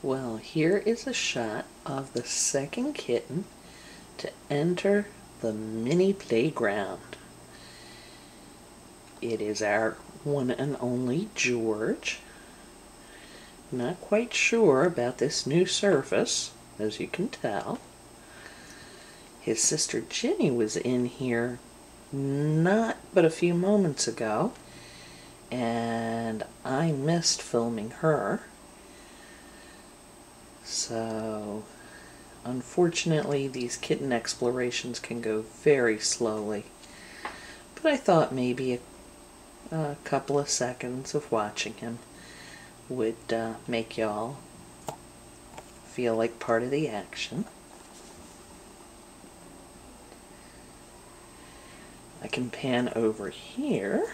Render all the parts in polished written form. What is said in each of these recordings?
Well, here is a shot of the second kitten to enter the mini playground. It is our one and only George. Not quite sure about this new surface, as you can tell. His sister Jenny was in here not but a few moments ago, and I missed filming her. So, unfortunately, these kitten explorations can go very slowly. But I thought maybe a couple of seconds of watching him would make y'all feel like part of the action. I can pan over here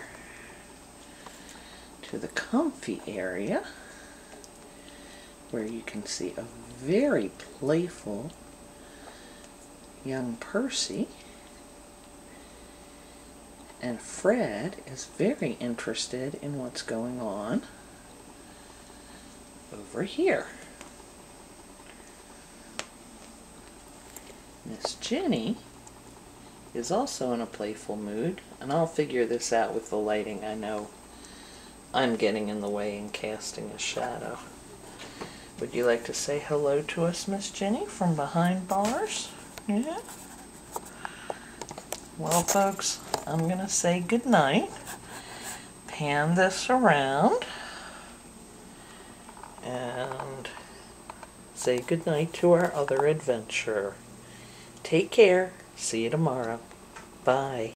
to the comfy area, where you can see a very playful young Percy, and Fred is very interested in what's going on over here. Miss Jenny is also in a playful mood, and I'll figure this out with the lighting. I know I'm getting in the way and casting a shadow. Would you like to say hello to us, Miss Jenny, from behind bars? Yeah? Well, folks, I'm going to say goodnight. Pan this around. And say goodnight to our other adventurer. Take care. See you tomorrow. Bye.